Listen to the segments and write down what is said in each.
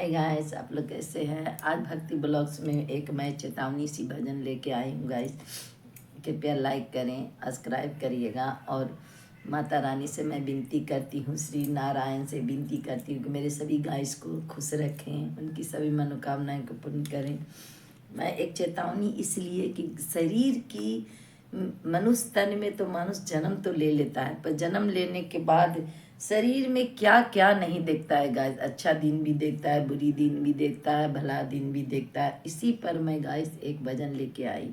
Hi guys, आप लोग कैसे हैं। आज भक्ति ब्लॉग्स में एक मैं चेतावनी सी भजन लेके आई हूँ गाइस। कृपया लाइक करें, सब्सक्राइब करिएगा। और माता रानी से मैं विनती करती हूँ, श्री नारायण से विनती करती हूँ कि मेरे सभी गाइस को खुश रखें, उनकी सभी मनोकामनाएं को पूर्ण करें। मैं एक चेतावनी इसलिए कि शरीर की मनुष्य तन में तो मनुष्य जन्म तो ले लेता है, पर जन्म लेने के बाद शरीर में क्या क्या नहीं देखता है गाइस। अच्छा दिन भी देखता है, बुरी दिन भी देखता है, भला दिन भी देखता है। इसी पर मैं गाइस एक भजन लेके आई।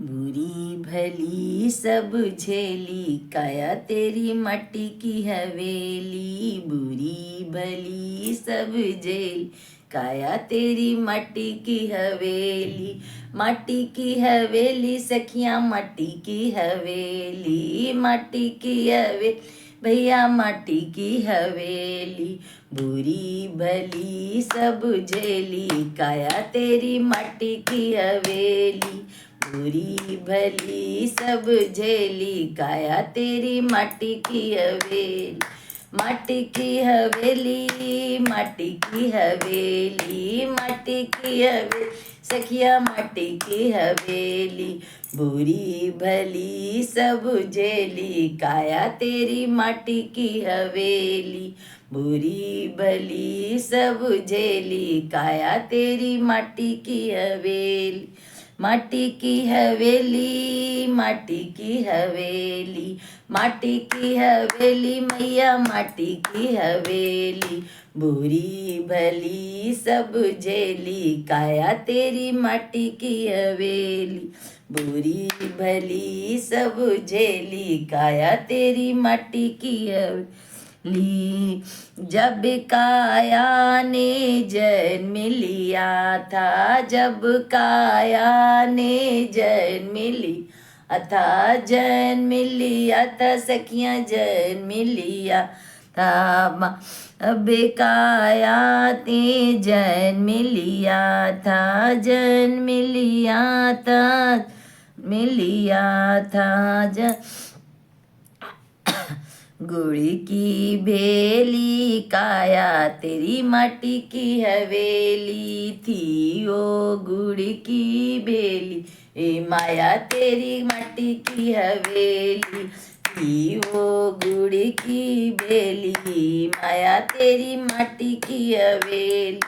बुरी भली सब झेली, काया तेरी मट्टी की हवेली। बुरी भली सब झेली, काया तेरी मट्टी की हवेली। मट्टी की हवेली सखियाँ, मट्टी की हवेली, मट्टी की हवेली भैया, मट्टी की हवेली। बुरी भली सब झेली, काया तेरी मट्टी की हवेली। बुरी भली सब झेली, काया तेरी माटी की हवेली। माटी की हवेली, माटी की हवेली, माटी की हवेली सखिया, माटी की हवेली। बुरी भली सब झेली, काया तेरी माटी की हवेली। बुरी भली सब झेली, काया तेरी माटी की हवेली। माटी की हवेली, माटी की हवेली, माटी की हवेली मैया, माटी की हवेली। बुरी भली सब झेली, काया तेरी माटी की हवेली। बुरी भली सब झेली, काया तेरी माटी की हवेली। जब काया ने जन्म लिया था, जब काया ने जन्म लिया था, जन्म लिया था सखियाँ, जन्म लिया था। अब काया ने जन्म लिया था, जन्म लिया था, मिलिया था। गुड़ की भेली, काया तेरी माटी की हवेली थी। ओ गुड़ की भेली, ए माया तेरी माटी की हवेली थी। ओ गुड़ की भेली, माया तेरी माटी की हवेली।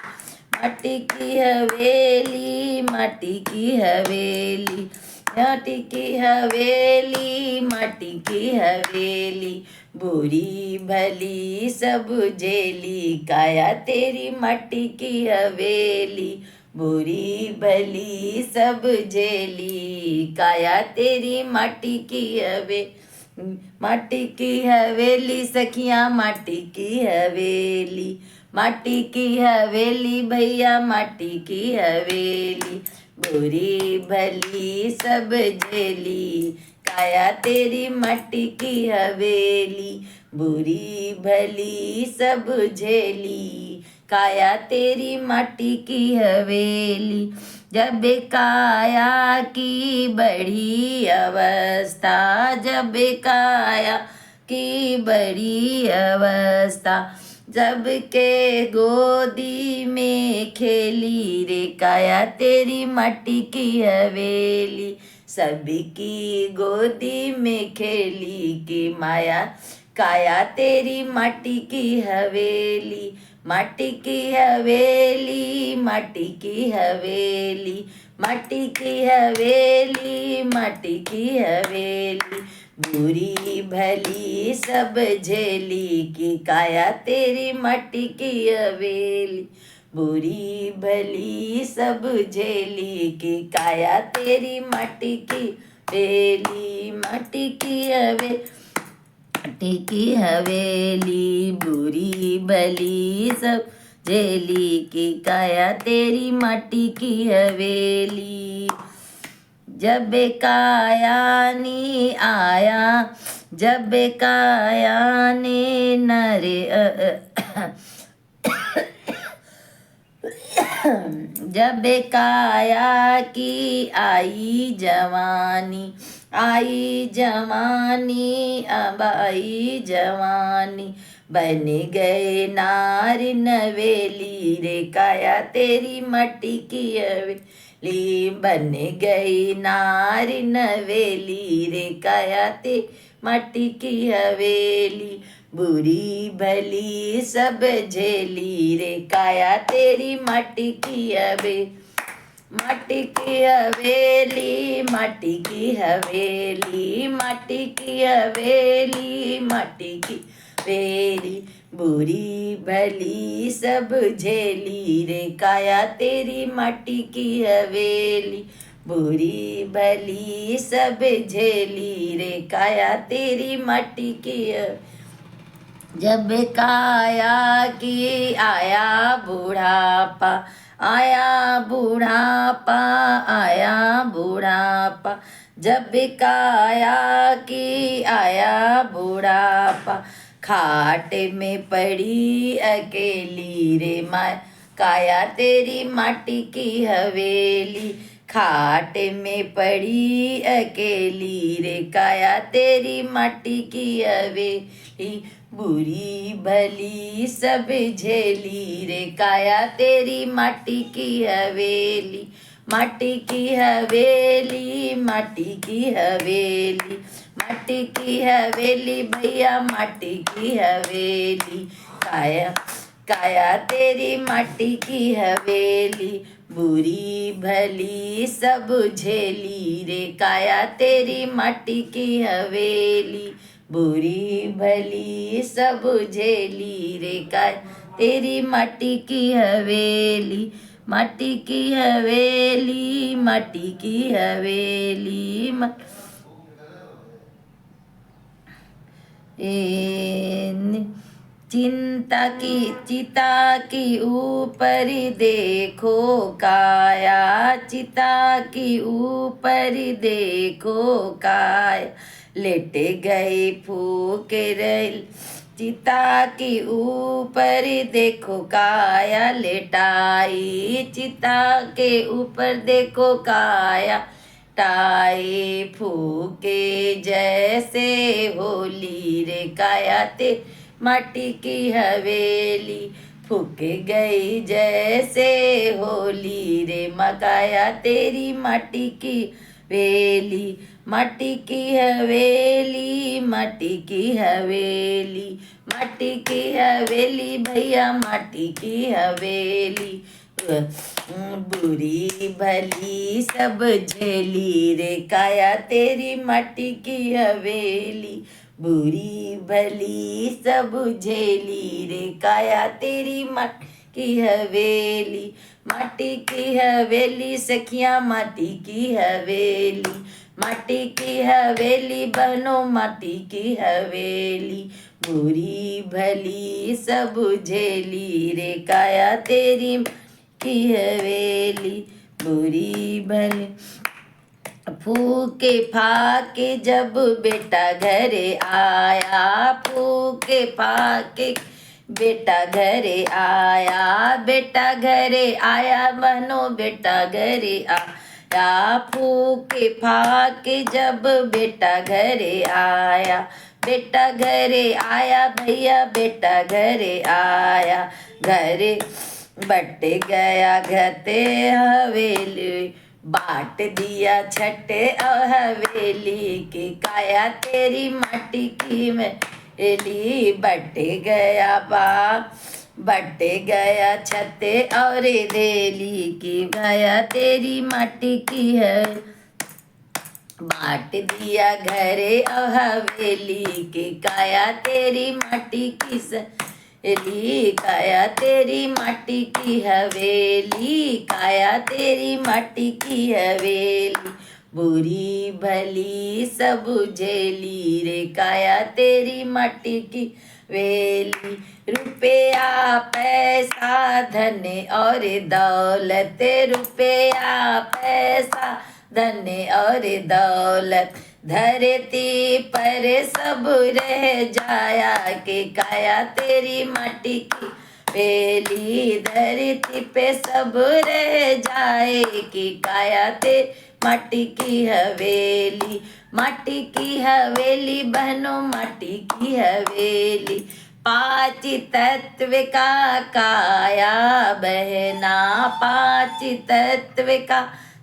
माटी की हवेली, माटी की हवेली, माटी की हवेली, माटी की हवेली। बुरी भली सब झेली, काया तेरी माटी की हवेली। बुरी भली सब झेली, काया तेरी माटी की हवेली। माटी की हवेली सखियाँ, माटी की हवेली, माटी की हवेली भैया, माटी की हवेली। बुरी भली सब झेली, काया तेरी माटी की हवेली। बुरी भली सब झेली, काया तेरी माटी की हवेली। जब काया की बड़ी अवस्था, जब काया की बड़ी अवस्था, जब के गोदी में खेली रे, काया तेरी माटी की हवेली। सबकी गोदी में खेली की माया, काया तेरी माटी की हवेली। माटी की हवेली, माटी की हवेली, माटी की हवेली, माटी की हवेली। बुरी भली सब झेली की, काया तेरी माटी की हवेली। बुरी भली सब झेली की, काया तेरी माटी की हवेली। माटी की हवेली, माटी की हवेली। बुरी भली सब झेली की, काया तेरी माटी की हवेली। जब काया ने आया, जब काया ने नरे जब काया की आई जवानी, आई जवानी, अब आई जवानी। बन गए नारी नवेली रे काया तेरी मट्टी की हवेली, बन गई नारी नवेली रे काया तेरी मट्टी की हवेली, बुरी भली सब झेली रे काया तेरी मट्टी की हवेली, माटी की हवेली, माटी की हवेली, माटी की हवेली, माटी की हवेली, बुरी भली सब झेली रे काया तेरी माटी की हवेली, बुरी भली सब झेली रे काया तेरी माटी की हवेली, जब काया की आया बुढ़ापा, आया बुढ़ापा, आया बुढ़ापा, जब काया की आया बुढ़ापा, खाट में पड़ी अकेली रे माँ काया तेरी माटी की हवेली, खाट में पड़ी अकेली रे काया तेरी माटी की हवेली, बुरी भली सब झेली रे काया तेरी माटी की हवेली, माटी की हवेली, माटी की हवेली, माटी की हवेली भैया माटी की हवेली, काया काया तेरी माटी की हवेली, बुरी भली सब झेली रे काया तेरी माटी की हवेली, बुरी भली सब झेली रे काया तेरी माटी की हवेली, माटी की हवेली, माटी की हवेली, चिंता की चिता की ऊपर देखो काया, चिता की ऊपर देखो काया, लेट गए फूके रल, चिता की ऊपर देखो काया लेटाई, चिता के ऊपर देखो काया टाए, फूके जैसे होली रे काया ते माटी की हवेली, फूक गई जैसे होली रे मकाया तेरी माटी की हवेली, माटी की हवेली, माटी की हवेली, माटी की हवेली भैया माटी की हवेली, बुरी भली सब झेली रे काया तेरी माटी की हवेली, बुरी भली सब झेली रे काया तेरी माटी की हवेली, माटी की हवेली सखिया माटी की हवेली, माटी की हवेली बहनों माटी की हवेली, बुरी भली सब झेली रे काया तेरी की हवेली, बुरी भली फूके फाके जब बेटा घरे आया, फूके फाके बेटा घरे आया, बेटा घरे आया बनो बेटा घरे आया, फूके फाके जब बेटा घरे आया, बेटा घरे आया भैया बेटा घरे आया, घरे बट गया घते हवेली, बाट दिया छठे और हवेली की काया तेरी माटी की मेली, बट गया बट गया छते और देली की काया तेरी माटी की है, बाट दिया घरे और हवेली की काया तेरी माटी की सहेली, काया तेरी माटी की हवेली, काया तेरी माटी की हवेली, बुरी भली सब झेली रे काया तेरी माटी की वेली, रुपया पैसा धन और दौलत, रुपया पैसा धन और दौलत, धरती पर सब रह जाया के काया तेरी माटी की वेली, धरती पे सब रह जाए कि काया तेरी माटी की हवेली, माटी की हवेली बहनों माटी की हवेली, पांच तत्व का काया बहना, पांच तत्व का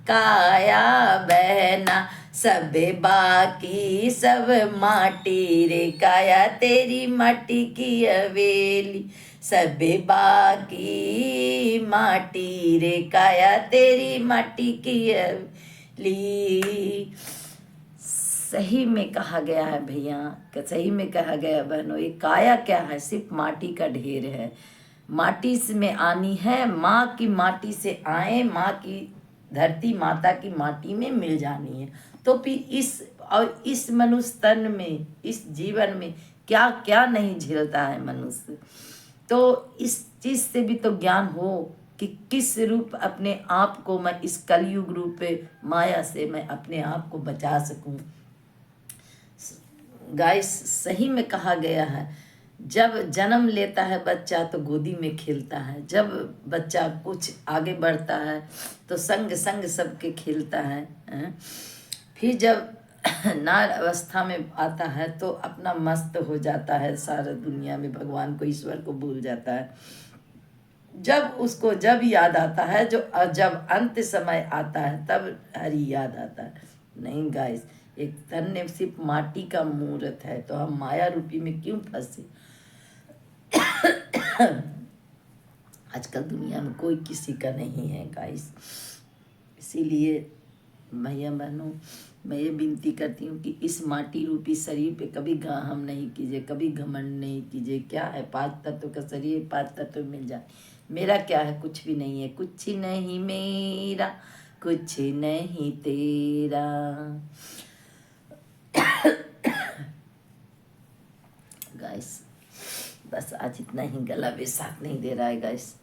काया बहना, सब बाकी सब माटी रे काया तेरी माटी की हवेली, सब बाकी माटी रे काया तेरी माटी की हवेली। सही में कहा गया है भैया, सही में कहा गया बहनों, ये काया क्या है? सिर्फ माटी का ढेर है। माटी से में आनी है, माँ की माटी से आए, माँ की धरती माता की माटी में मिल जानी है। तो फिर इस मनुष्य तन में, इस जीवन में क्या क्या नहीं झेलता है मनुष्य। तो इस चीज से भी तो ज्ञान हो कि किस रूप अपने आप को मैं इस कलयुग रूप माया से मैं अपने आप को बचा सकूं। गाइस, सही में कहा गया है, जब जन्म लेता है बच्चा तो गोदी में खेलता है, जब बच्चा कुछ आगे बढ़ता है तो संग संग सबके खेलता है, फिर जब नार अवस्था में आता है तो अपना मस्त हो जाता है, सारा दुनिया में भगवान को, ईश्वर को भूल जाता है। जब याद आता है, जब अंत समय आता है तब हरि याद आता है। नहीं गाइस, एक तन ने सिर्फ माटी का मूर्त है, तो हम माया रूपी में क्यों फंसे? आजकल दुनिया में कोई किसी का नहीं है गाइस। इसीलिए भैया बहनों, मैं ये विनती करती हूँ कि इस माटी रूपी शरीर पे कभी हम नहीं कीजिए, कभी घमंड नहीं कीजिए। क्या है? 5 तत्व का शरीर, 5 तत्व मिल जाए। मेरा क्या है? कुछ भी नहीं है, कुछ नहीं मेरा, कुछ नहीं तेरा। गाइस, बस आज इतना ही, गला भी साथ नहीं दे रहा है गाइस।